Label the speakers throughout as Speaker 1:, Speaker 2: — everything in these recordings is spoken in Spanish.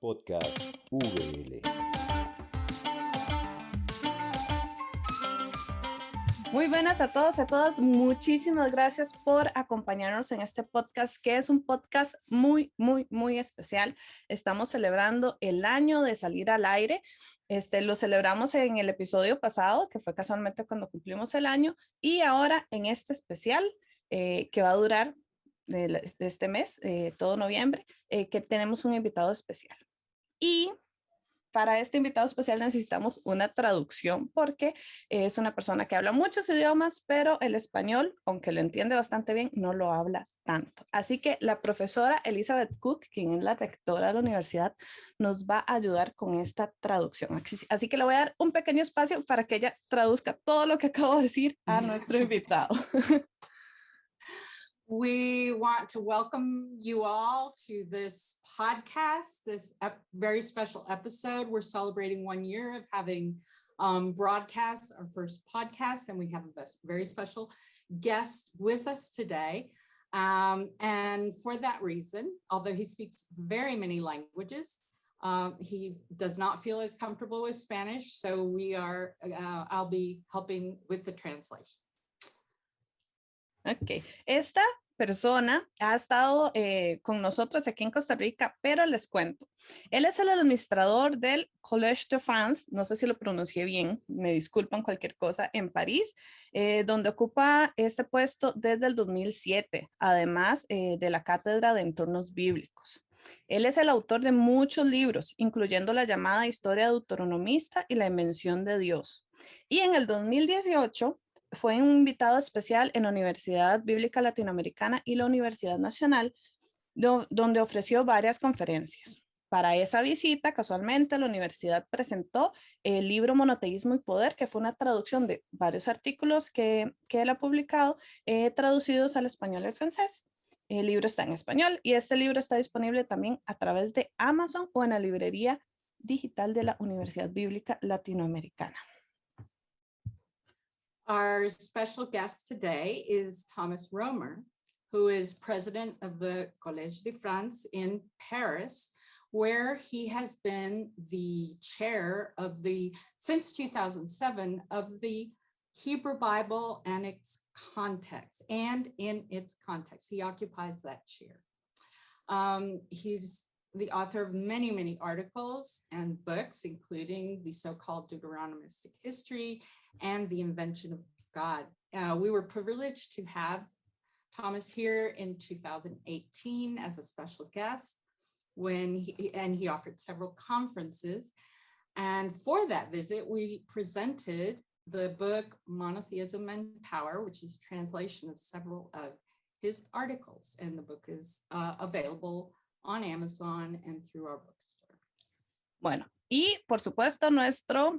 Speaker 1: Podcast VL.
Speaker 2: Muy buenas a todos y a todas. Muchísimas gracias por acompañarnos en este podcast, que es un podcast muy especial. Estamos celebrando el año de salir al aire. Lo celebramos en el episodio pasado, que fue casualmente cuando cumplimos el año, y ahora en este especial que va a durar de este mes, todo noviembre, que tenemos un invitado especial. Y para este invitado especial necesitamos una traducción porque es una persona que habla muchos idiomas, pero el español, aunque lo entiende bastante bien, no lo habla tanto. Así que la profesora Elizabeth Cook, quien es la rectora de la universidad, nos va a ayudar con esta traducción. Así que le voy a dar un pequeño espacio para que ella traduzca todo lo que acabo de decir a nuestro invitado.
Speaker 3: We want to welcome you all to this podcast, this very special episode. We're celebrating 1 year of having broadcast our first podcast, and we have a very special guest with us today. And for that reason, although he speaks very many languages, he does not feel as comfortable with Spanish, so I'll be helping with the translation.
Speaker 2: Ok, esta persona ha estado con nosotros aquí en Costa Rica, pero les cuento. Él es el administrador del Collège de France, no sé si lo pronuncié bien, me disculpan cualquier cosa, en París, donde ocupa este puesto desde el 2007, además de la Cátedra de Entornos Bíblicos. Él es el autor de muchos libros, incluyendo la llamada Historia Deuteronomista y la Invención de Dios. Y en el 2018 fue un invitado especial en la Universidad Bíblica Latinoamericana y la Universidad Nacional, donde ofreció varias conferencias. Para esa visita, casualmente, la universidad presentó el libro Monoteísmo y Poder, que fue una traducción de varios artículos que él ha publicado, traducidos al español y al francés. El libro está en español y este libro está disponible también a través de Amazon o en la librería digital de la Universidad Bíblica Latinoamericana.
Speaker 3: Our special guest today is Thomas Romer, who is president of the Collège de France in Paris, where he has been the chair of since 2007, of the Hebrew Bible and its context, and in its context. He occupies that chair. He's the author of many articles and books, including the so-called Deuteronomistic History and the Invention of God. We were privileged to have Thomas here in 2018 as a special guest when he offered several conferences. And for that visit, we presented the book Monotheism and Power, which is a translation of several of his articles. And the book is available on Amazon and through our bookstore.
Speaker 2: Bueno, y por supuesto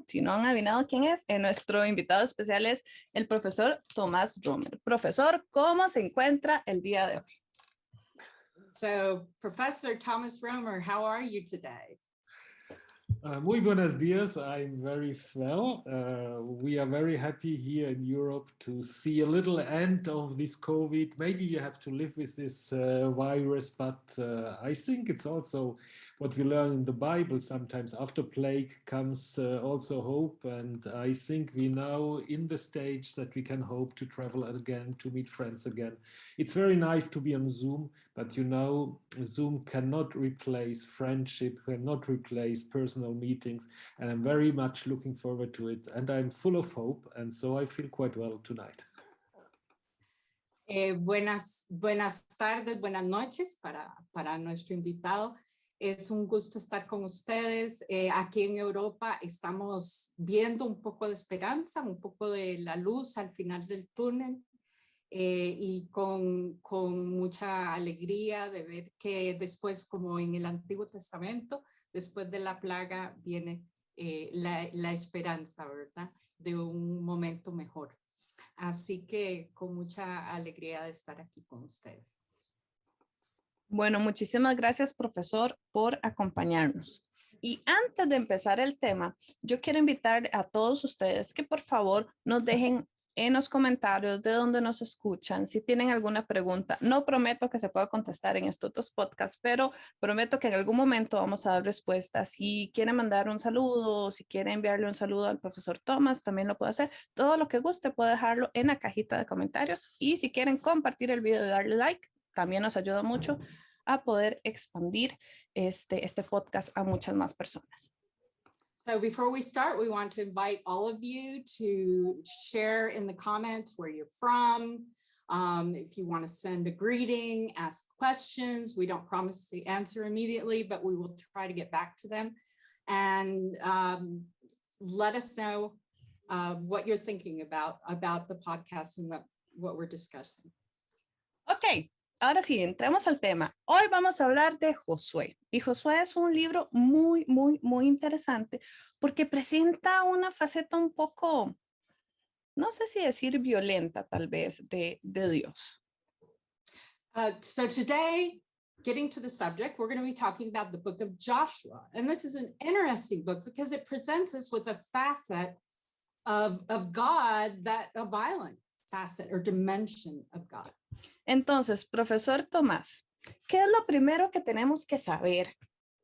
Speaker 2: si no han adivinado quién es, nuestro invitado especial es el profesor Tomás Romer. Profesor, ¿cómo se encuentra el día de hoy?
Speaker 3: So, Professor Thomas Romer, how are you today?
Speaker 4: Muy buenos días. I'm very well. We are very happy here in Europe to see a little end of this COVID. Maybe you have to live with this virus, but I think it's also what we learn in the Bible. Sometimes after plague comes also hope. And I think we now in the stage that we can hope to travel again, to meet friends again. It's very nice to be on Zoom, but you know, Zoom cannot replace friendship, cannot replace personal meetings, and I'm very much looking forward to it, and I'm full of hope, and so I feel quite well tonight.
Speaker 3: Buenas tardes, buenas noches para nuestro invitado. Es un gusto estar con ustedes. Aquí en Europa estamos viendo un poco de esperanza, un poco de la luz al final del túnel. Y con mucha alegría de ver que después, como en el Antiguo Testamento, después de la plaga viene la esperanza, ¿verdad? De un momento mejor. Así que con mucha alegría de estar aquí con ustedes.
Speaker 2: Bueno, muchísimas gracias, profesor, por acompañarnos. Y antes de empezar el tema, yo quiero invitar a todos ustedes que por favor nos dejen en los comentarios de donde nos escuchan, si tienen alguna pregunta. No prometo que se pueda contestar en estos dos podcasts, pero prometo que en algún momento vamos a dar respuesta. Si quieren mandar un saludo, o si quieren enviarle un saludo al profesor Thomas, también lo puede hacer. Todo lo que guste puede dejarlo en la cajita de comentarios. Y si quieren compartir el video y darle like, también nos ayuda mucho a poder expandir este podcast a muchas más personas.
Speaker 3: So before we start, we want to invite all of you to share in the comments where you're from. If you want to send a greeting, ask questions. We don't promise to answer immediately, but we will try to get back to them. And let us know what you're thinking about the podcast and what we're discussing.
Speaker 2: Ok, ahora sí, entremos al tema. Hoy vamos a hablar de Josué. Y Josué es un libro muy, muy, muy interesante porque presenta una faceta un poco, no sé si decir violenta tal vez, de Dios.
Speaker 3: So today, getting to the subject, we're going to be talking about the book of Joshua. And this is an interesting book because it presents us with a facet of God, a violent facet or dimension of God.
Speaker 2: Entonces, profesor Tomás, ¿qué es lo primero que tenemos que saber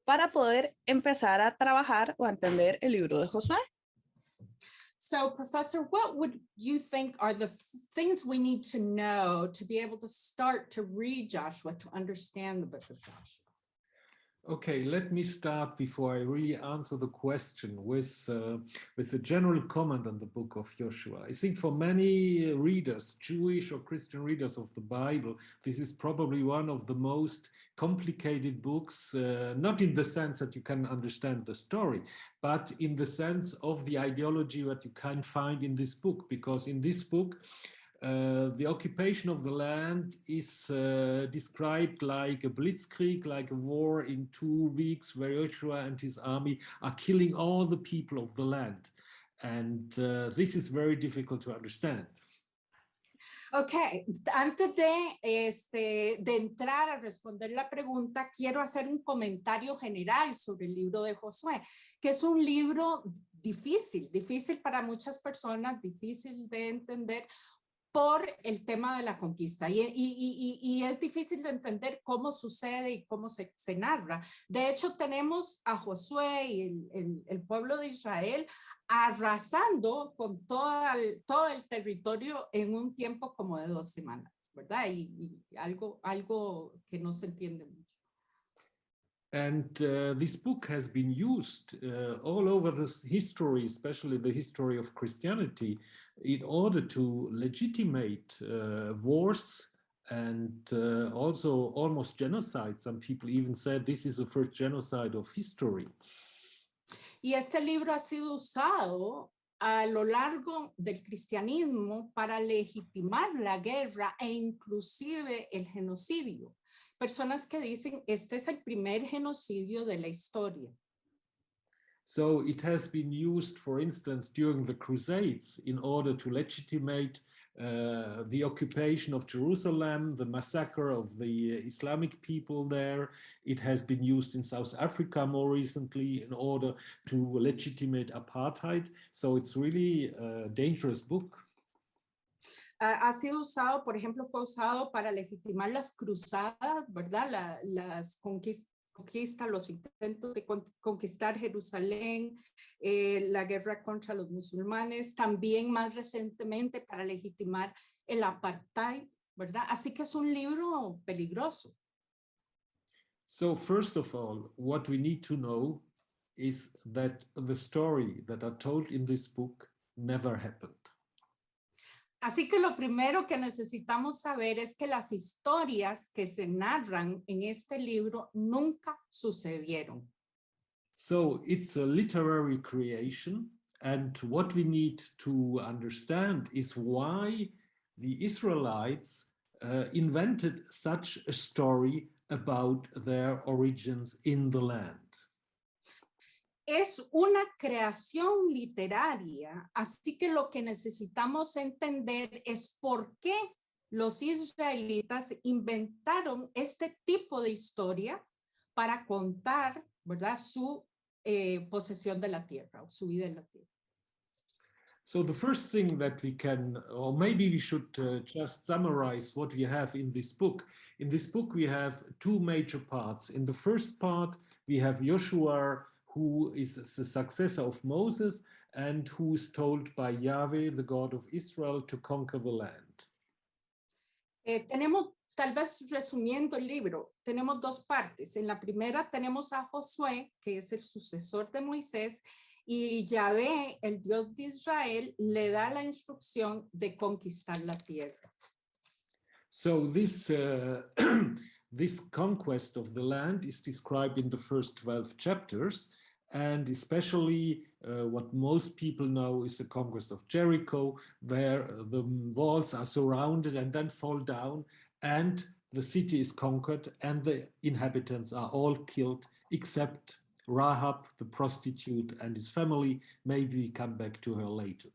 Speaker 2: para poder empezar a trabajar o a entender el libro de Josué?
Speaker 3: So, Professor, what would you think are the things we need to know to be able to start to read Joshua, to understand the book of Joshua?
Speaker 4: Okay, let me start before I really answer the question with a general comment on the book of Joshua. I think for many readers, Jewish or Christian readers of the Bible, this is probably one of the most complicated books, not in the sense that you can understand the story, but in the sense of the ideology that you can find in this book, because in this book, the occupation of the land is described like a blitzkrieg, like a war in 2 weeks where Joshua and his army are killing all the people of the land. And this is very difficult to understand.
Speaker 3: Ok, antes de entrar a responder la pregunta, quiero hacer un comentario general sobre el libro de Josué, que es un libro difícil para muchas personas, difícil de entender, por el tema de la conquista y es difícil de entender cómo sucede y cómo se narra. De hecho, tenemos a Josué y el pueblo de Israel arrasando con todo el territorio en un tiempo como de 2 semanas, ¿verdad? Y algo que no se entiende mucho.
Speaker 4: And this book has been used all over this history, especially the history of Christianity, in order to legitimate wars and also almost genocide. Some people even said this is the first genocide of history.
Speaker 3: Y este libro ha sido usado a lo largo del cristianismo para legitimar la guerra e inclusive el genocidio. Personas que dicen, este es el primer genocidio de la historia.
Speaker 4: So it has been used, for instance, during the Crusades in order to legitimate the occupation of Jerusalem, the massacre of the Islamic people there. It has been used in South Africa more recently in order to legitimate apartheid. So it's really a dangerous book.
Speaker 3: Ha sido usado, por ejemplo, fue usado para legitimar las cruzadas, ¿verdad? Las conquistas, los intentos de conquistar Jerusalén, la guerra contra los musulmanes, también más recientemente para legitimar el apartheid, ¿verdad? Así que es un libro peligroso.
Speaker 4: So first of all, what we need to know is that the story that are told in this book never happened.
Speaker 3: Así que lo primero que necesitamos saber es que las historias que se narran en este libro nunca sucedieron.
Speaker 4: So it's a literary creation, and what we need to understand is why the Israelites invented such a story about their origins in the land.
Speaker 3: Es una creación literaria, así que lo que necesitamos entender es por qué los israelitas inventaron este tipo de historia para contar, ¿verdad?, su posesión de la tierra o su vida en la tierra.
Speaker 4: So the first thing that we can, or maybe we should just summarize what we have in this book. In this book, we have two major parts. In the first part, we have Joshua, who is the successor of Moses and who is told by Yahweh, the God of Israel, to conquer the land.
Speaker 3: Tenemos, tal vez resumiendo el libro, tenemos dos partes. En la primera tenemos a Josué, que es el sucesor de Moisés, y Yahvé, el Dios de Israel, le da la instrucción de conquistar la tierra.
Speaker 4: So this, this conquest of the land is described in the first 12 chapters, and especially what most people know is the conquest of Jericho, where the walls are surrounded and then fall down, and the city is conquered, and the inhabitants are all killed, except Rahab, the prostitute, and his family. Maybe we come back to her later.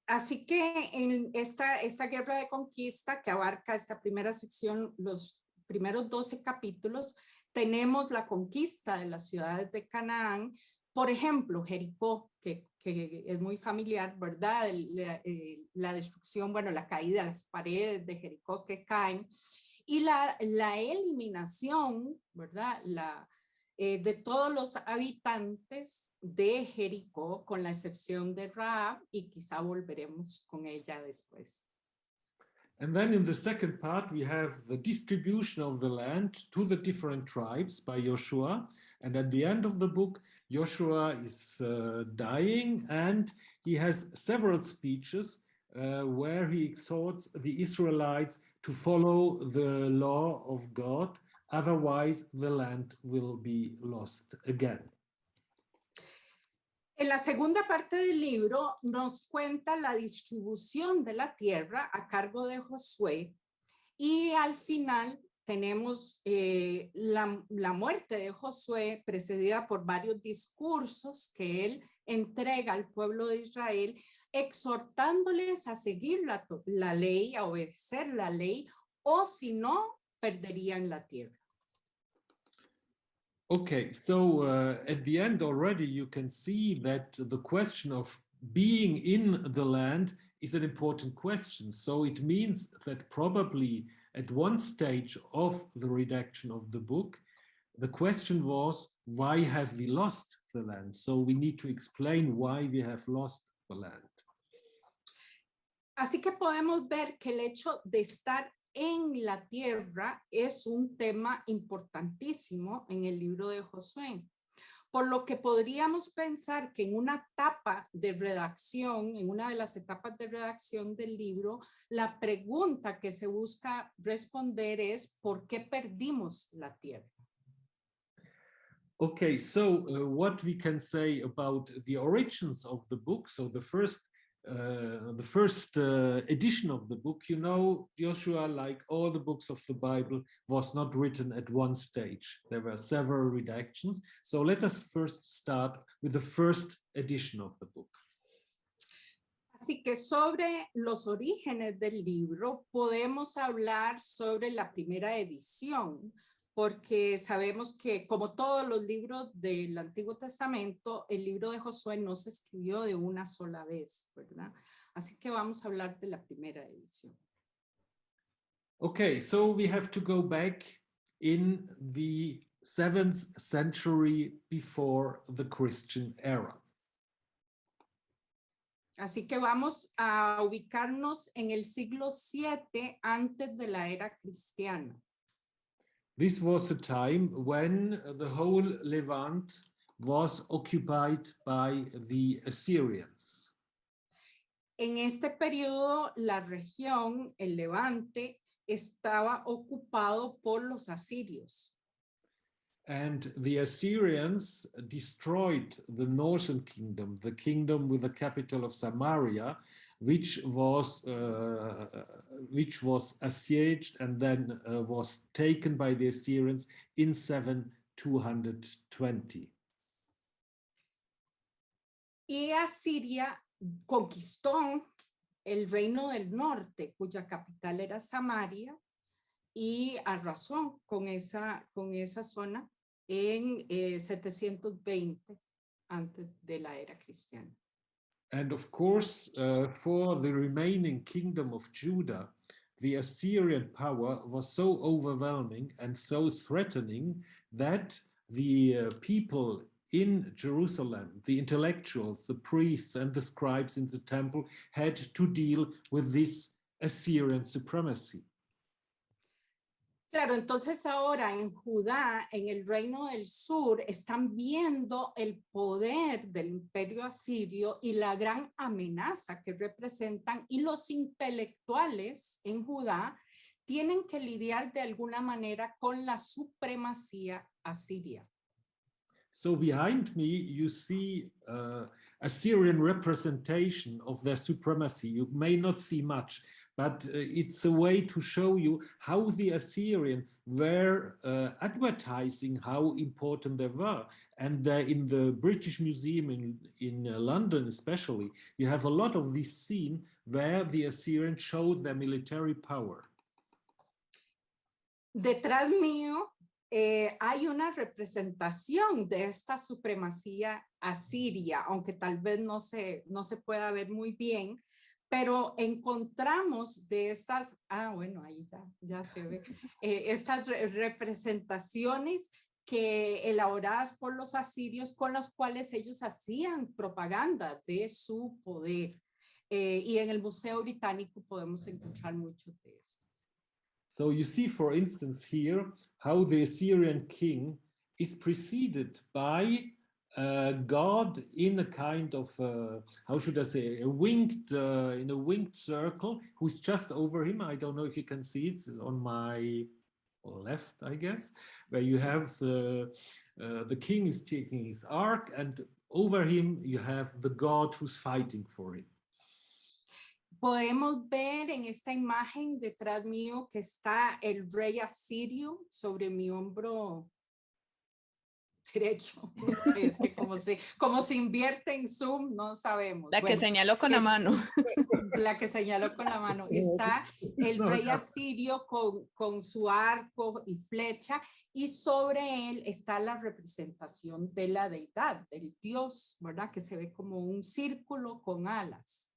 Speaker 3: Así que en esta guerra de conquista que abarca esta primera sección, los primeros 12 capítulos, tenemos la conquista de las ciudades de Canaán. Por ejemplo, Jericó, que es muy familiar, ¿verdad? La destrucción, bueno, la caída de las paredes de Jericó que caen y la eliminación, ¿verdad? De todos los habitantes de Jericó, con la excepción de Rahab, y quizá volveremos con ella después.
Speaker 4: And then in the second part, we have the distribution of the land to the different tribes by Joshua. And at the end of the book, Joshua is dying, and he has several speeches where he exhorts the Israelites to follow the law of God. Otherwise, the land will be lost again.
Speaker 3: En la segunda parte del libro nos cuenta la distribución de la tierra a cargo de Josué y al final tenemos la muerte de Josué precedida por varios discursos que él entrega al pueblo de Israel, exhortándoles a seguir la ley, a obedecer la ley, o si no, perderían la tierra.
Speaker 4: Okay, so at the end already you can see that the question of being in the land is an important question. So it means that probably at one stage of the redaction of the book, the question was, why have we lost the land? So we need to explain why we have lost the land.
Speaker 3: Así que podemos ver que el hecho de estar en la tierra es un tema importantísimo en el libro de Josué, por lo que podríamos pensar que en una etapa de redacción, en una de las etapas de redacción del libro, la pregunta que se busca responder es ¿por qué perdimos la tierra?
Speaker 4: Okay, so what we can say about the origins of the book, so the first edition of the book, you know, Joshua, like all the books of the Bible, was not written at one stage. There were several redactions. So let us first start with the first edition of the book.
Speaker 3: Así que sobre los orígenes del libro podemos hablar sobre la primera edición, porque sabemos que como todos los libros del Antiguo Testamento, el libro de Josué no se escribió de una sola vez, ¿verdad? Así que vamos a hablar de la primera edición.
Speaker 4: Okay, so we have to go back in the 7th century before the Christian era.
Speaker 3: Así que vamos a ubicarnos en el siglo 7 antes de la era cristiana.
Speaker 4: This was a time when the whole Levant was occupied by the Assyrians.
Speaker 3: En este periodo, la región, el Levante, estaba ocupado por los asirios.
Speaker 4: And the Assyrians destroyed the northern kingdom, the kingdom with the capital of Samaria, which was assieged and then was taken by the Assyrians in 720.
Speaker 3: Y Asiria conquistó el reino del norte, cuya capital era Samaria, y arrasó con esa zona en 720 antes de la era cristiana.
Speaker 4: And of course, for the remaining kingdom of Judah, the Assyrian power was so overwhelming and so threatening that the people in Jerusalem, the intellectuals, the priests, and the scribes in the temple had to deal with this Assyrian supremacy.
Speaker 3: Claro, entonces ahora en Judá, en el reino del sur, están viendo el poder del imperio asirio y la gran amenaza que representan, y los intelectuales en Judá tienen que lidiar de alguna manera con la supremacía asiria.
Speaker 4: So behind me, you see Assyrian representation of their supremacy. You may not see much, but it's a way to show you how the Assyrian were advertising how important they were. And in the British Museum in London especially, you have a lot of this scene where the Assyrians showed their military power.
Speaker 3: Detrás mío hay una representación de esta supremacía asiria, aunque tal vez no se pueda ver muy bien, pero encontramos de estas, bueno, ahí ya se ve, estas representaciones que elaboradas por los asirios, con las cuales ellos hacían propaganda de su poder. Y en el Museo Británico podemos encontrar mucho de esto.
Speaker 4: So you see, for instance, here, how the Assyrian king is preceded by God in a kind of, how should I say, in a winged circle, who's just over him. I don't know if you can see it, it's on my left, I guess, where you have the king is taking his ark, and over him you have the God who's fighting for him.
Speaker 3: Podemos ver en esta imagen detrás mío que está el rey asirio sobre mi hombro derecho. No sé, es que como se invierte en Zoom, no sabemos.
Speaker 2: La que señaló con la mano.
Speaker 3: La que señaló con la mano. Está el rey asirio con su arco y flecha, y sobre él está la representación de la deidad, del dios, ¿verdad? Que se ve como un círculo con alas.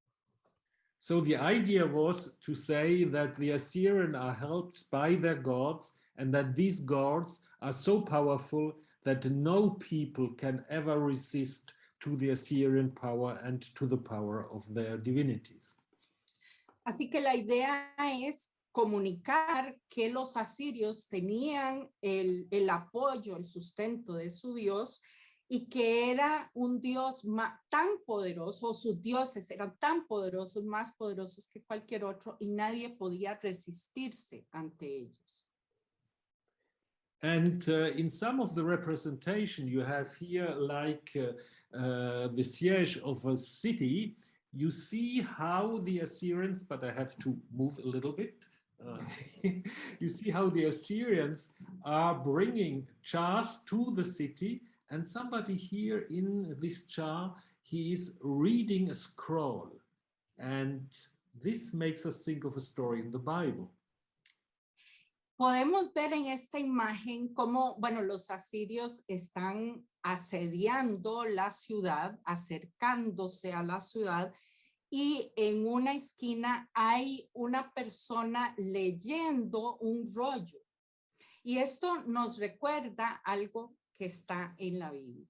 Speaker 4: So the idea was to say that the Assyrians are helped by their gods, and that these gods are so powerful that no people can ever resist to the Assyrian power and to the power of their divinities.
Speaker 3: Así que la idea es comunicar que los asirios tenían el apoyo, el sustento de su Dios, y que era un Dios tan poderoso, sus dioses eran tan poderosos, más poderosos que cualquier otro, y nadie podía resistirse ante ellos.
Speaker 4: And in some of the representation you have here, like the siege of a city, you see how the Assyrians, but I have to move a little bit. You see how the Assyrians are bringing jars to the city, and somebody here in this jar, he is reading a scroll. And this makes us think of a story in the Bible.
Speaker 3: Podemos ver en esta imagen cómo, bueno, los asirios están asediando la ciudad, acercándose a la ciudad, y en una esquina hay una persona leyendo un rollo. Y esto nos recuerda algo que está en la Biblia.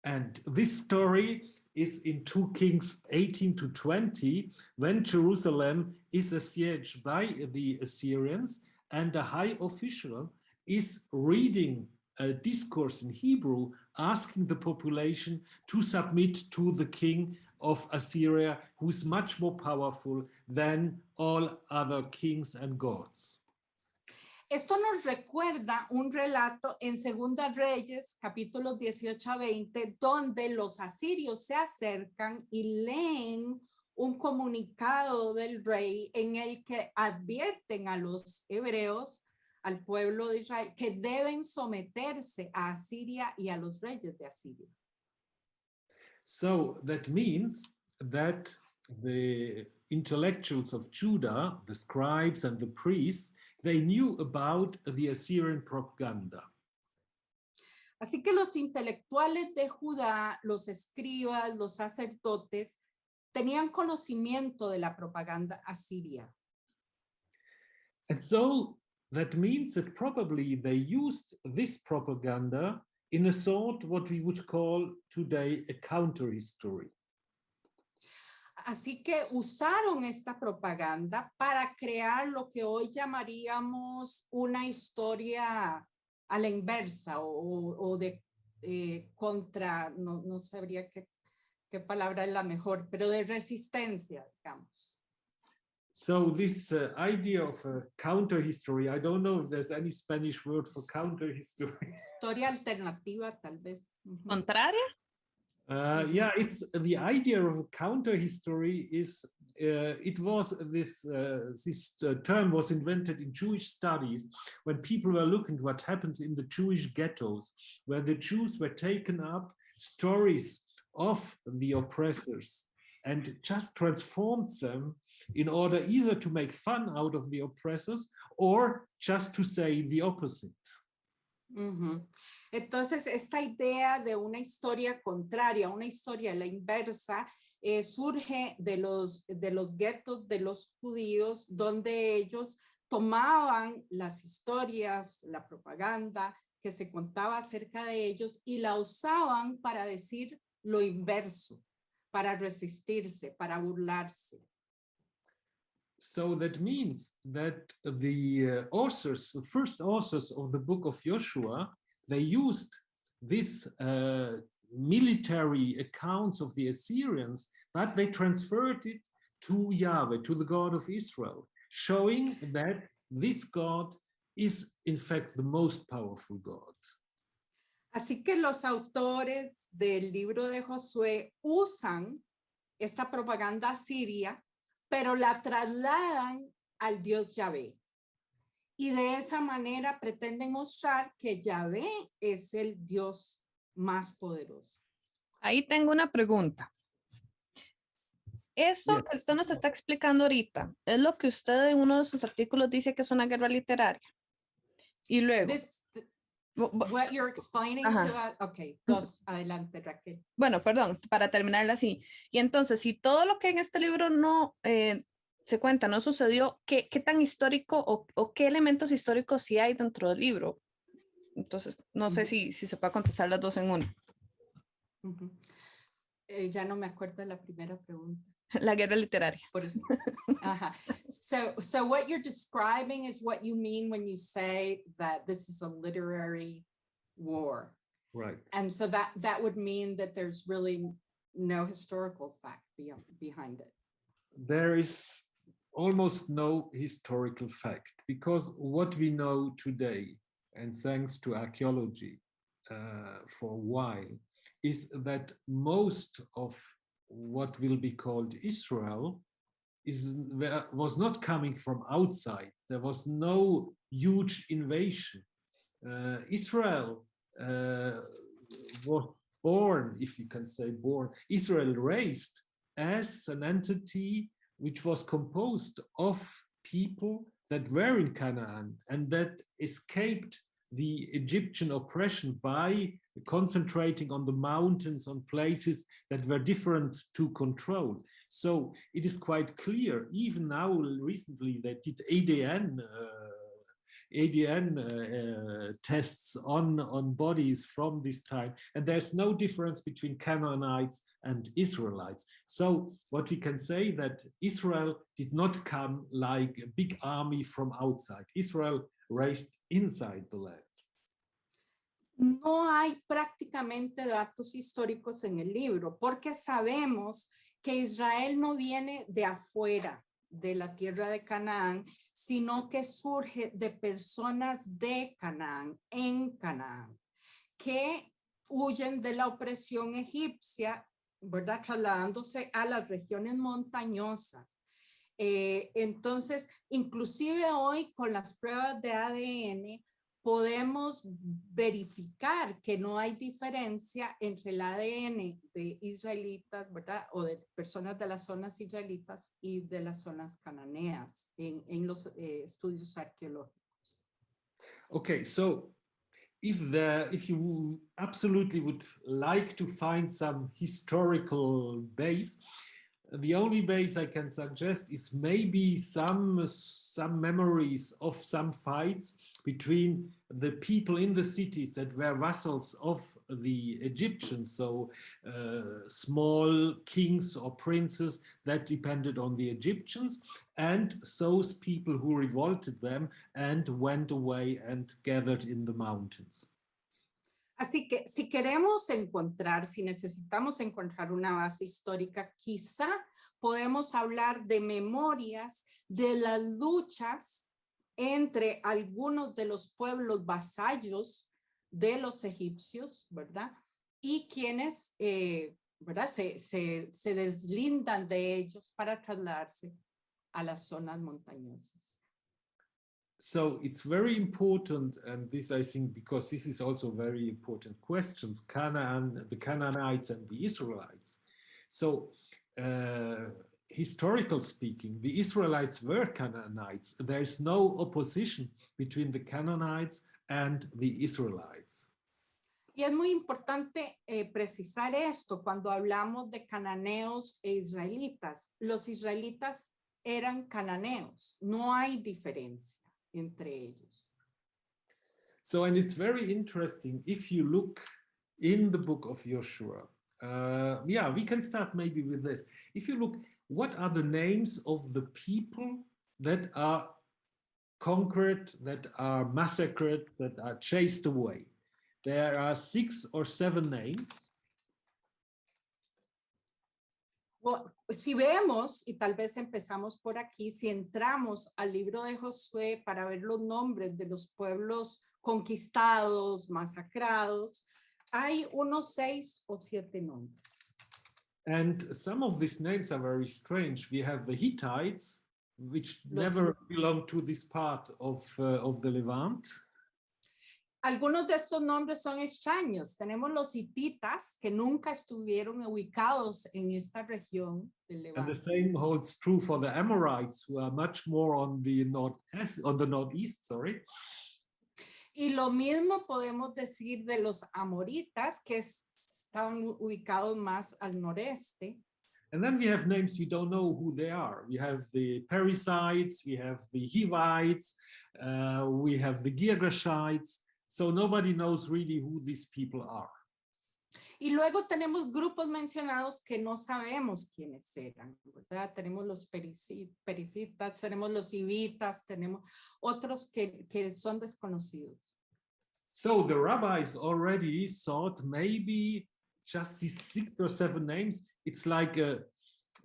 Speaker 4: And this story is in 2 Kings 18 to 20, when Jerusalem is besieged by the Assyrians, and a high official is reading a discourse in Hebrew, asking the population to submit to the king of Assyria, who is much more powerful than all other kings and gods.
Speaker 3: Esto nos recuerda un relato en Segunda Reyes, capítulos 18 a 20, donde los asirios se acercan y leen un comunicado del rey en el que advierten a los hebreos, al pueblo de Israel, que deben someterse a Asiria y a los reyes de Asiria.
Speaker 4: So that means that the intellectuals of Judah, the scribes and the priests, they knew about the Assyrian propaganda.
Speaker 3: Así que los intelectuales de Judá, los escribas, los sacerdotes, tenían conocimiento de la propaganda asiria.
Speaker 4: And so that means that probably they used this propaganda in a sort what we would call today a counter history.
Speaker 3: Así que usaron esta propaganda para crear lo que hoy llamaríamos una historia a la inversa o de contra, no sabría qué palabra es la mejor, pero de resistencia, digamos.
Speaker 4: So this idea of a counter history, I don't know if there's any Spanish word for counter history.
Speaker 3: Historia alternativa, tal vez. Ujú.
Speaker 2: ¿Contraria?
Speaker 4: Yeah, it's the idea of a counter history is it was this term was invented in Jewish studies when people were looking at what happens in the Jewish ghettos, where the Jews were taken up stories of the oppressors and just transformed them in order either to make fun out of the oppressors or just to say the opposite.
Speaker 3: Ujú. Entonces, esta idea de una historia contraria, una historia a la inversa, surge de los guetos de los judíos, donde ellos tomaban las historias, la propaganda que se contaba acerca de ellos y la usaban para decir lo inverso, para resistirse, para burlarse.
Speaker 4: So that means that the authors, the first authors of the book of Joshua, they used this military accounts of the Assyrians, but they transferred it to Yahweh, to the God of Israel, showing that this God is in fact the most powerful God.
Speaker 3: Así que los autores del libro de Josué usan esta propaganda siria, pero la trasladan al Dios Yahvé. Y de esa manera pretenden mostrar que Yahvé es el Dios más poderoso.
Speaker 2: Ahí tengo una pregunta. Eso
Speaker 4: Yes.
Speaker 2: que usted nos está explicando ahorita, es lo que usted en uno de sus artículos dice que es una guerra literaria. Y luego,
Speaker 3: What you're explaining to
Speaker 2: Ajá.
Speaker 3: us, okay, dos, adelante Raquel.
Speaker 2: bueno, perdón, para terminarla así. Y entonces, si todo lo que en este libro no se cuenta, no sucedió, ¿qué tan histórico o qué elementos históricos sí hay dentro del libro? Entonces, no sé si se puede contestar las dos en una.
Speaker 3: Ujú. Ya no me acuerdo de la primera pregunta.
Speaker 2: La guerra literaria.
Speaker 3: Por eso. Ajá. So what you're describing is what you mean when you say that this is a literary war.
Speaker 4: Right.
Speaker 3: And so that would mean that there's really no historical fact behind it.
Speaker 4: There is almost no historical fact because what we know today, and thanks to archaeology for a while, is that most of what will be called Israel was not coming from outside. There was no huge invasion. Israel was born, if you can say born, Israel raised as an entity which was composed of people that were in Canaan and that escaped the Egyptian oppression by concentrating on the mountains, on places that were different to control. So it is quite clear, even now recently they did ADN tests on bodies from this time, and there's no difference between Canaanites and Israelites. So what we can say that Israel did not come like a big army from outside. Israel raised inside the land.
Speaker 3: No hay prácticamente datos históricos en el libro porque sabemos que Israel no viene de afuera de la tierra de Canaán, sino que surge de personas de Canaán, en Canaán, que huyen de la opresión egipcia, ¿verdad? Trasladándose a las regiones montañosas. Entonces, inclusive hoy con las pruebas de ADN, podemos verificar que no hay diferencia entre el ADN de israelitas, ¿verdad? O de personas de las zonas israelitas y de las zonas cananeas en los estudios arqueológicos.
Speaker 4: Okay, so if you absolutely would like to find some historical base, the only base I can suggest is maybe some memories of some fights between the people in the cities that were vassals of the Egyptians, so small kings or princes that depended on the Egyptians, and those people who revolted them and went away and gathered in the mountains.
Speaker 3: Así que si queremos encontrar, si necesitamos encontrar una base histórica, quizá podemos hablar de memorias de las luchas entre algunos de los pueblos vasallos de los egipcios, ¿verdad? Y quienes, ¿verdad? Se deslindan de ellos para trasladarse a las zonas montañosas.
Speaker 4: So it's very important, and this I think because this is also very important questions, Canaan, the Canaanites and the Israelites. So historical speaking, the Israelites were Canaanites. There is no opposition between the Canaanites and the Israelites.
Speaker 3: Y es muy importante precisar esto cuando hablamos de cananeos e israelitas. Los israelitas eran cananeos, no hay diferencia entre ellos.
Speaker 4: So, and it's very interesting if you look in the book of Joshua. Yeah, we can start maybe with this. If you look, what are the names of the people that are conquered, that are massacred, that are chased away? There are 6 or 7 names.
Speaker 3: Well, si vemos, y tal vez empezamos por aquí, si entramos al libro de Josué para ver los nombres de los pueblos conquistados, masacrados, hay unos 6 o 7 nombres.
Speaker 4: And some of these names are very strange. We have the Hittites, which never belonged to this part of the Levant.
Speaker 3: Algunos de estos nombres son extraños. Tenemos los hititas que nunca estuvieron ubicados en esta región del Levante.
Speaker 4: And the same holds true for the Amorites, who are much more on the northeast, sorry.
Speaker 3: Y lo mismo podemos decir de los amoritas, que están ubicados más al noreste.
Speaker 4: And then we have names you don't know who they are. We have the Perizzites, we have the Hivites, we have the Girgashites. So nobody knows really who these people are.
Speaker 3: Y luego tenemos grupos mencionados que no sabemos quiénes eran, ¿verdad? Tenemos los pericitas, tenemos los hivitas, tenemos otros que son desconocidos.
Speaker 4: So the rabbis already thought maybe just these 6 or 7 names, it's like a,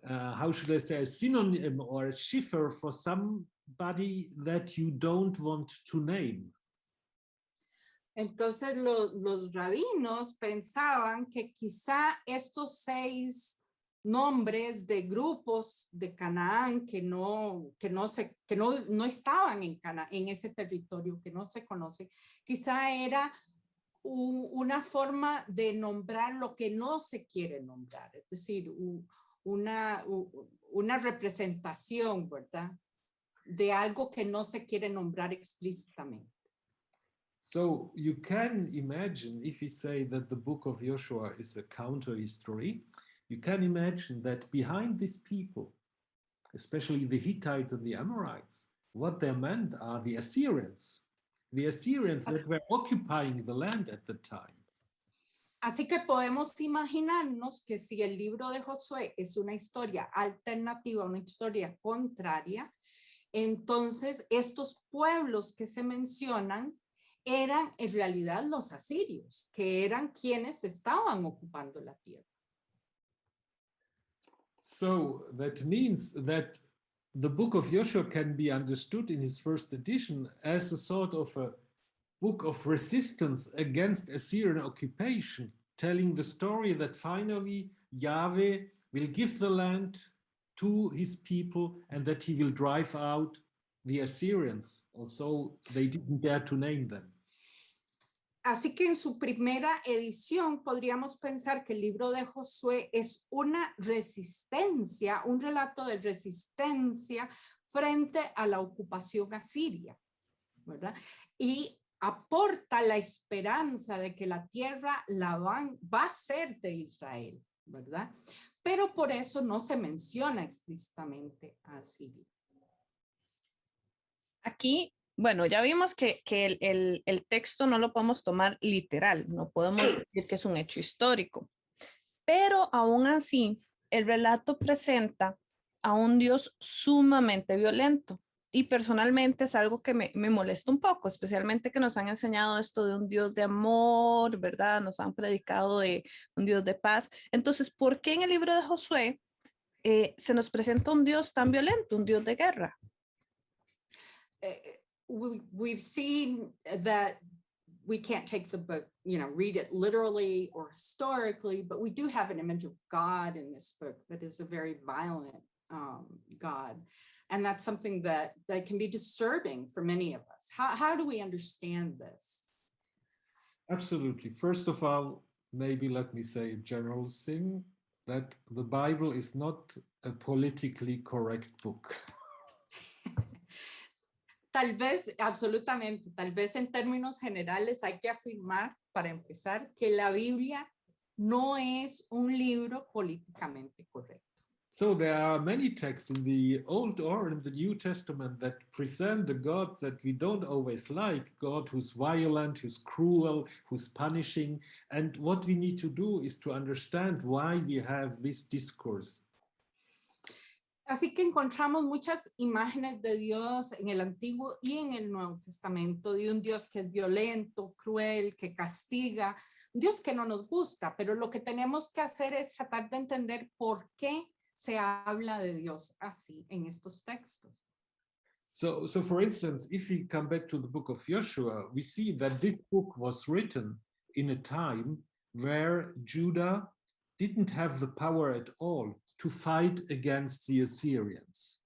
Speaker 4: how should I say, a synonym or a shifter for somebody that you don't want to name.
Speaker 3: Entonces los rabinos pensaban que quizá estos 6 nombres de grupos de Canaán que no estaban en ese territorio, que no se conocen, quizá era una forma de nombrar lo que no se quiere nombrar, es decir, una representación, ¿verdad? De algo que no se quiere nombrar explícitamente.
Speaker 4: So you can imagine, if we say that the book of Joshua is a counter history, you can imagine that behind these people, especially the Hittites and the Amorites, what they meant are the Assyrians that were occupying the land at the time.
Speaker 3: Así que podemos imaginarnos que si el libro de Josué es una historia alternativa, una historia contraria, entonces estos pueblos que se mencionan eran en realidad los asirios, que eran quienes estaban ocupando la tierra.
Speaker 4: So that means that the book of Joshua can be understood in his first edition as a sort of a book of resistance against Assyrian occupation, telling the story that finally Yahweh will give the land to his people and that he will drive out the Assyrians, although they didn't dare to name them.
Speaker 3: Así que en su primera edición podríamos pensar que el libro de Josué es una resistencia, un relato de resistencia frente a la ocupación asiria, ¿verdad? Y aporta la esperanza de que la tierra va a ser de Israel, ¿verdad? Pero por eso no se menciona explícitamente a Asiria.
Speaker 2: Aquí, bueno, ya vimos que el texto no lo podemos tomar literal, no podemos decir que es un hecho histórico, pero aún así el relato presenta a un Dios sumamente violento. Y personalmente es algo que me molesta un poco, especialmente que nos han enseñado esto de un Dios de amor, ¿verdad? Nos han predicado de un Dios de paz. Entonces, ¿por qué en el libro de Josué se nos presenta un Dios tan violento, un Dios de guerra?
Speaker 3: We've seen that we can't take the book, read it literally or historically, but we do have an image of God in this book that is a very violent God. And that's something that can be disturbing for many of us. How do we understand this?
Speaker 4: Absolutely. First of all, maybe let me say a general thing, that the Bible is not a politically correct book.
Speaker 3: Tal vez, absolutamente, tal vez en términos generales hay que afirmar, para empezar, que la Biblia no es un libro políticamente correcto.
Speaker 4: So there are many texts in the Old or in the New Testament that present the God that we don't always like, God who's violent, who's cruel, who's punishing. And what we need to do is to understand why we have this discourse.
Speaker 3: Así que encontramos muchas imágenes de Dios en el Antiguo y en el Nuevo Testamento, de un Dios que es violento, cruel, que castiga, un Dios que no nos gusta, pero lo que tenemos que hacer es tratar de entender por qué se habla de Dios así en estos textos.
Speaker 4: So for instance, if we come back to the book of Joshua, we see that this book was written in a time where Judah didn't have the power at all to fight against the Assyrians.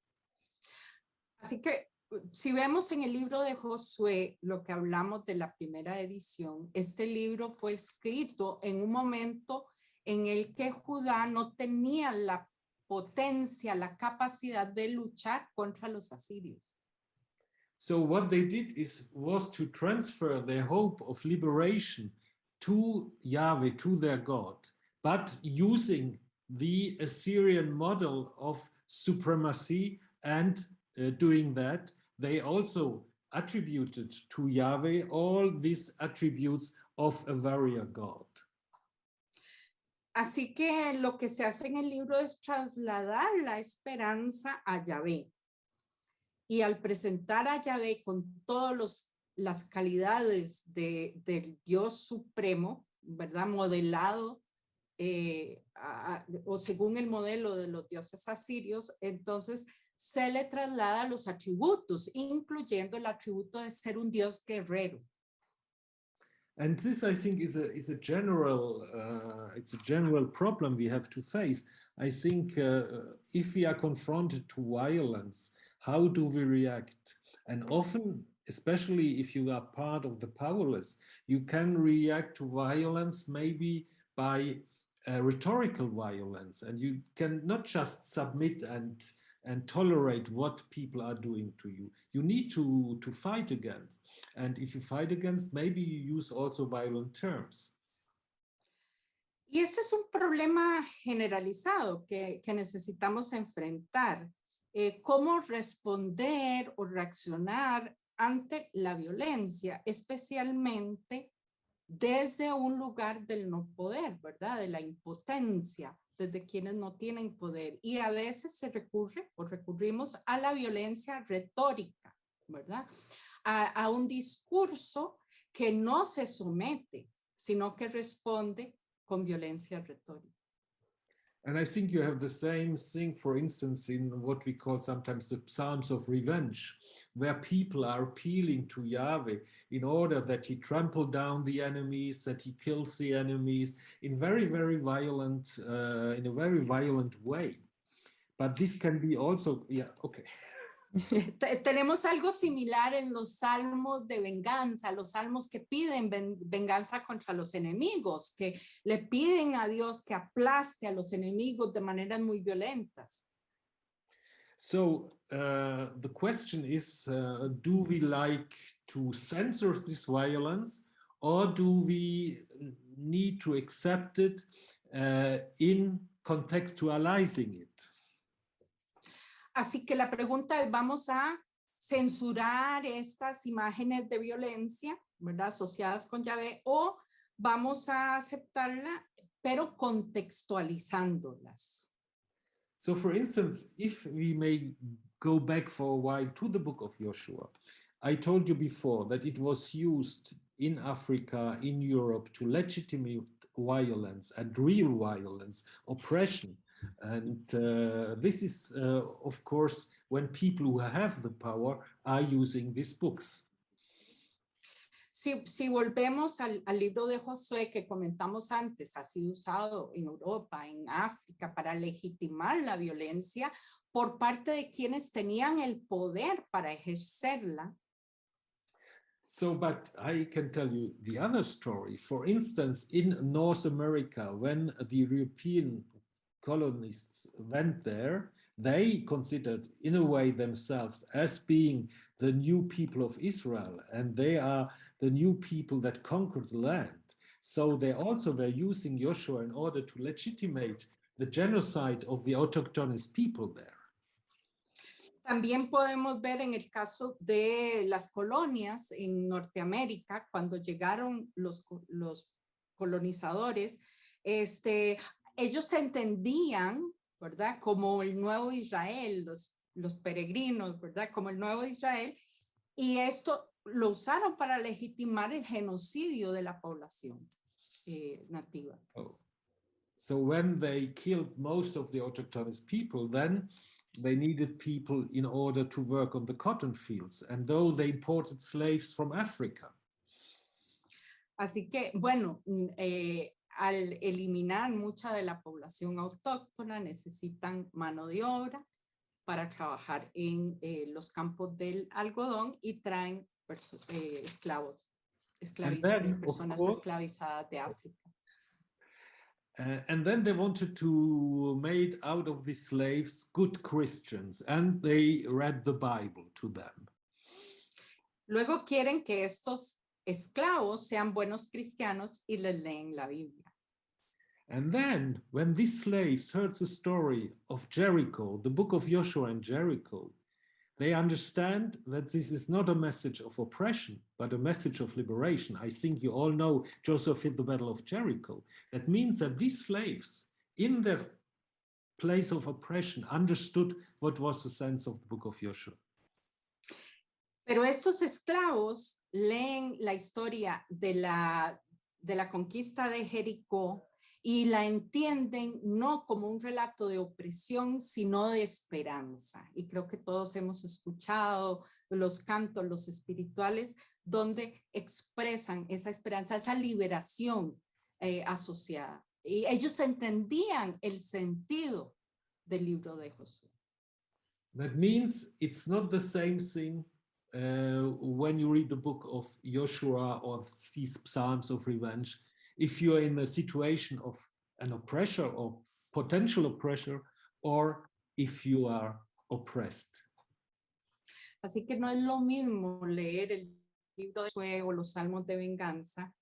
Speaker 3: Así que si vemos en el libro de Josué lo que hablamos de la primera edición, este libro fue escrito en un momento en el que Judá no tenía la potencia, la capacidad de luchar contra los asirios.
Speaker 4: So what they did was to transfer their hope of liberation to Yahweh, to their God, but using the Assyrian model of supremacy, and doing that, they also attributed to Yahweh all these attributes of a warrior God.
Speaker 3: Así que lo que se hace en el libro es trasladar la esperanza a Yahvé. Y al presentar a Yahvé con todas las calidades del Dios supremo, ¿verdad? Modelado o según el modelo de los dioses asirios, entonces se le traslada los atributos, incluyendo el atributo de ser un Dios guerrero.
Speaker 4: And this, I think, is a general it's a general problem we have to face. I think if we are confronted to violence, how do we react? And often, especially if you are part of the powerless, you can react to violence maybe by rhetorical violence, and you can not just submit and tolerate what people are doing to you. You need to fight against. And if you fight against, maybe you use also violent terms.
Speaker 3: Y este es un problema generalizado que necesitamos enfrentar. Cómo responder o reaccionar ante la violencia, especialmente desde un lugar del no poder, ¿verdad? De la impotencia, desde quienes no tienen poder. Y a veces se recurre o recurrimos a la violencia retórica, ¿verdad? A un discurso que no se somete, sino que responde con violencia retórica.
Speaker 4: And I think you have the same thing, for instance, in what we call sometimes the Psalms of Revenge, where people are appealing to Yahweh in order that he trample down the enemies, that he kills the enemies in very, very violent, in a very violent way. But this can be also, yeah, okay.
Speaker 3: Tenemos algo similar en los salmos de venganza, los salmos que piden venganza contra los enemigos, que le piden a Dios que aplaste a los enemigos de maneras muy violentas.
Speaker 4: So the question is, do we like to censor this violence, or do we need to accept it in contextualizing it?
Speaker 3: Así que la pregunta es, ¿vamos a censurar estas imágenes de violencia, ¿verdad? Asociadas con Yahvé, o vamos a aceptarla, pero contextualizándolas?
Speaker 4: So for instance, if we may go back for a while to the book of Joshua, I told you before that it was used in Africa, in Europe, to legitimate violence and real violence, oppression. And this is, of course, when people who have the power are using these books.
Speaker 3: Si volvemos al libro de Josué que comentamos antes, ha sido usado en Europa, en África, para legitimar la violencia por parte de quienes tenían el poder para ejercerla.
Speaker 4: So, but I can tell you the other story. For instance, in North America, when the European colonists went there, they considered in a way themselves as being the new people of Israel, and they are the new people that conquered the land. So they also were using Joshua in order to legitimate the genocide of the autochthonous people there.
Speaker 3: También podemos ver en el caso de las colonias en Norteamérica, cuando llegaron los colonizadores, ellos se entendían, ¿verdad? Como el nuevo Israel, los peregrinos, ¿verdad? Como el nuevo Israel, y esto lo usaron para legitimar el genocidio de la población nativa.
Speaker 4: Oh. So when they killed most of the autochthonous people, then they needed people in order to work on the cotton fields, and though they imported slaves from Africa.
Speaker 3: Así que, bueno, al eliminar mucha de la población autóctona, necesitan mano de obra para trabajar en los campos del algodón y traen esclavos, personas esclavizadas de África.
Speaker 4: And then they wanted to make out of these slaves good Christians, and they read the Bible to them.
Speaker 3: Luego quieren que estos esclavos sean buenos cristianos y les leen la Biblia.
Speaker 4: And then when these slaves heard the story of Jericho, the book of Joshua and Jericho, they understand that this is not a message of oppression, but a message of liberation. I think you all know Joseph hit the battle of Jericho. That means that these slaves, in their place of oppression, understood what was the sense of the book of Joshua.
Speaker 3: Pero estos esclavos leen la historia de la conquista de Jericó y la entienden no como un relato de opresión, sino de esperanza. Y creo que todos hemos escuchado los cantos, los espirituales, donde expresan esa esperanza, esa liberación asociada. Y ellos entendían el sentido del libro de Josué.
Speaker 4: That means it's not the same thing when you read the book of Joshua or these Psalms of revenge. If you're in a situation of an oppressor or potential oppressor, or if you are oppressed.
Speaker 3: Así que no es lo mismo leer el libro de Josué o los salmos de venganza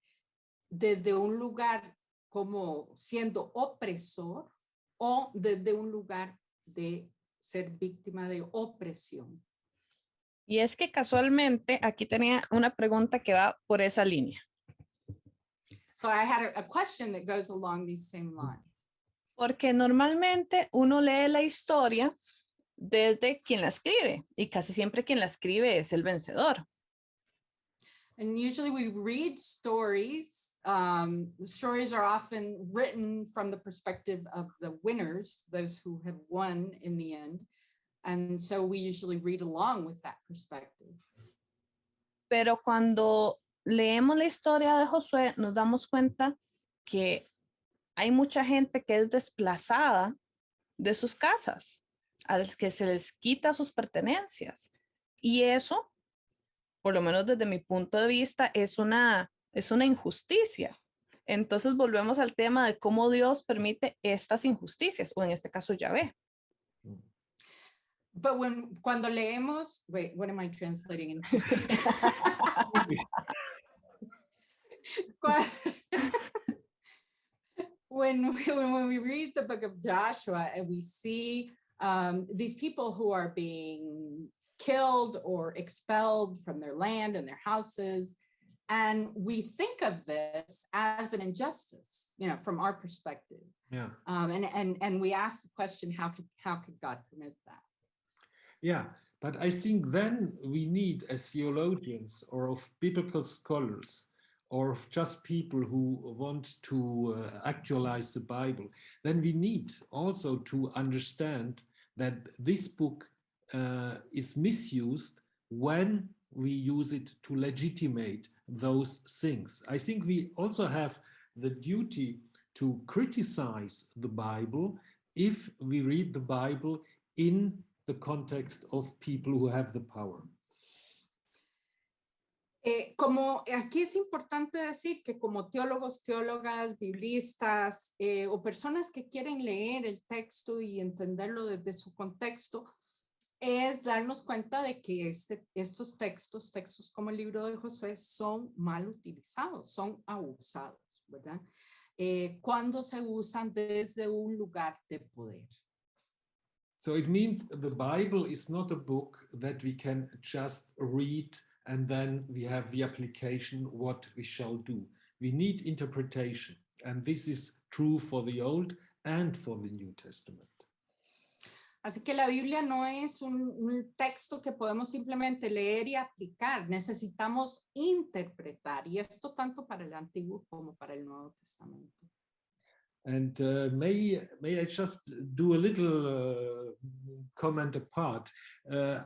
Speaker 3: desde un lugar como siendo opresor o desde un lugar de ser víctima de opresión.
Speaker 2: Y es que casualmente aquí tenía una pregunta que va por esa línea.
Speaker 3: So I had a question that goes along these same lines.
Speaker 2: Porque normalmente uno lee la historia desde quien la escribe y casi siempre quien la escribe es el vencedor.
Speaker 3: And usually we read stories. Stories are often written from the perspective of the winners, those who have won in the end. And so we usually read along with that perspective.
Speaker 2: Pero cuando leemos la historia de Josué, nos damos cuenta que hay mucha gente que es desplazada de sus casas, a las que se les quita sus pertenencias. Y eso, por lo menos desde mi punto de vista, es una injusticia. Entonces volvemos al tema de cómo Dios permite estas injusticias, o en este caso Yahvé.
Speaker 3: But cuando leemos, wait, what am I translating into? When we read the book of Joshua and we see these people who are being killed or expelled from their land and their houses, and we think of this as an injustice, you know, from our perspective.
Speaker 4: Yeah.
Speaker 3: And we ask the question, how could God permit that?
Speaker 4: Yeah, but I think then we need, as theologians or of biblical scholars, or of just people who want to actualize the Bible, then we need also to understand that this book is misused when we use it to legitimate those things. I think we also have the duty to criticize the Bible if we read the Bible in the context of people who have the power.
Speaker 3: Como aquí es importante decir que como teólogos, teólogas, biblistas o personas que quieren leer el texto y entenderlo desde su contexto, es darnos cuenta de que estos textos como el libro de Josué son mal utilizados, son abusados, ¿verdad? Cuando se usan desde un lugar de poder.
Speaker 4: So it means the Bible is not a book that we can just read and then we have the application what we shall do. We need interpretation, and this is true for the Old and for the New Testament.
Speaker 3: Así que la Biblia no es un texto que podemos simplemente leer y aplicar. Necesitamos interpretar, y esto tanto para el Antiguo como para el Nuevo Testamento.
Speaker 4: And may I just do a little comment apart?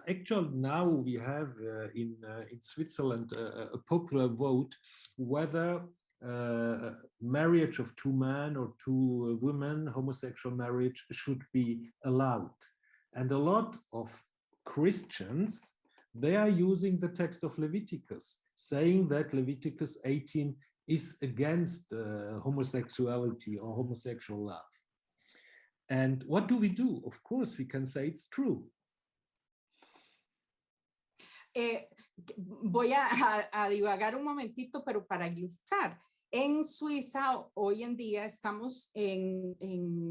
Speaker 4: Actually, now we have in Switzerland a popular vote whether marriage of two men or two women, homosexual marriage, should be allowed. And a lot of Christians, they are using the text of Leviticus, saying that Leviticus 18 is against homosexuality or homosexual love. And what do? Of course, we can say it's true.
Speaker 3: Voy a divagar un momentito, pero para ilustrar. En Suiza, hoy en día, estamos en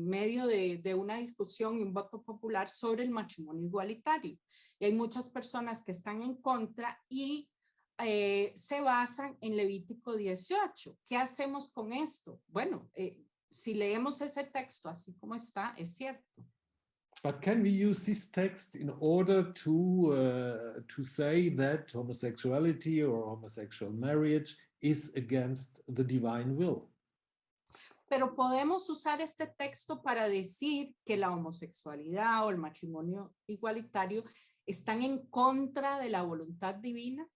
Speaker 3: medio de una discusión y un voto popular sobre el matrimonio igualitario. Y hay muchas personas que están en contra y se basan en Levítico 18. ¿Qué hacemos con esto? Bueno, si leemos ese texto así como está, es cierto.
Speaker 4: But can we use this text in order to say that homosexuality or homosexual marriage is against the divine will?
Speaker 3: Pero podemos usar este texto para decir que la homosexualidad o el matrimonio igualitario están en contra de la voluntad divina.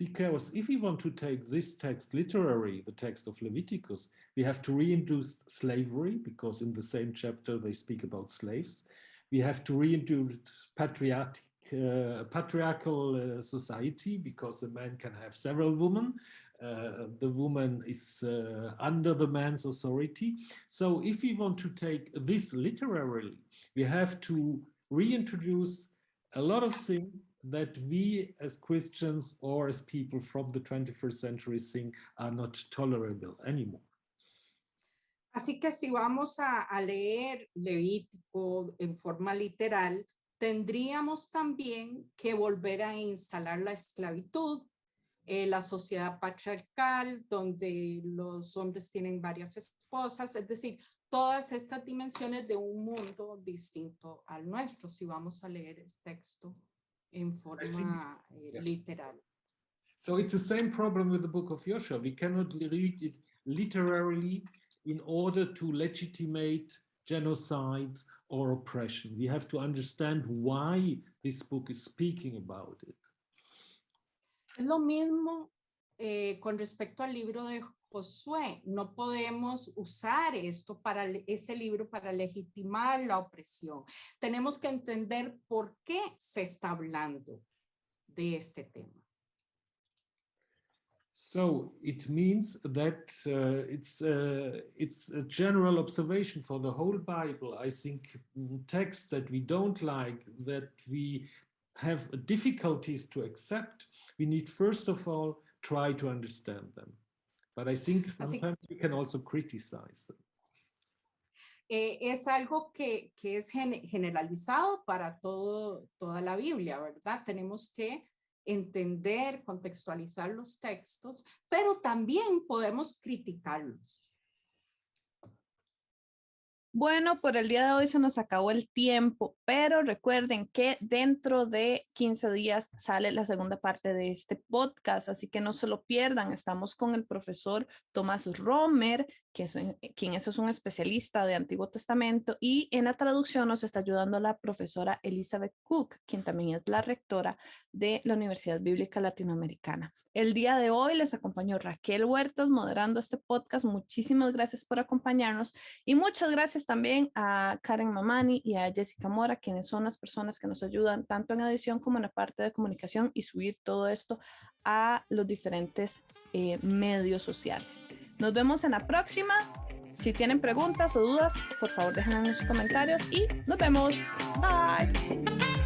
Speaker 4: Because if we want to take this text literally, the text of Leviticus, we have to reintroduce slavery, because in the same chapter they speak about slaves. We have to reintroduce patriarchal society, because a man can have several women. The woman is under the man's authority. So if we want to take this literally, we have to reintroduce a lot of things that we as Christians or as people from the 21st century think are not tolerable anymore.
Speaker 3: Así que si vamos a leer Levítico en forma literal, tendríamos también que volver a instalar la esclavitud, la sociedad patriarcal, donde los hombres tienen varias esposas, es decir, todas estas dimensiones de un mundo distinto al nuestro, si vamos a leer el texto en forma literal.
Speaker 4: So it's the same problem with the book of Joshua. We cannot read it literally in order to legitimate genocide or oppression. We have to understand why this book is speaking about it.
Speaker 3: Es lo mismo con respecto al libro de Josué. No podemos usar ese libro para legitimar la opresión. Tenemos que entender por qué se está hablando de este tema.
Speaker 4: So it means that it's a general observation for the whole Bible. I think texts that we don't like, that we have difficulties to accept, we need first of all try to understand them. But I think sometimes we can also criticize them.
Speaker 3: Es algo que es generalizado para toda la Biblia, ¿verdad? Tenemos que entender, contextualizar los textos, pero también podemos criticarlos.
Speaker 2: Bueno, por el día de hoy se nos acabó el tiempo, pero recuerden que dentro de 15 días sale la segunda parte de este podcast, así que no se lo pierdan. Estamos con el profesor Thomas Romer, quien es un especialista de Antiguo Testamento, y en la traducción nos está ayudando la profesora Elizabeth Cook, quien también es la rectora de la Universidad Bíblica Latinoamericana. El día de hoy les acompañó Raquel Huertas moderando este podcast. Muchísimas gracias por acompañarnos y muchas gracias también a Karen Mamani y a Jessica Mora, quienes son las personas que nos ayudan tanto en edición como en la parte de comunicación y subir todo esto a los diferentes medios sociales. Nos vemos en la próxima. Si tienen preguntas o dudas, por favor déjenlas en los comentarios y nos vemos. Bye.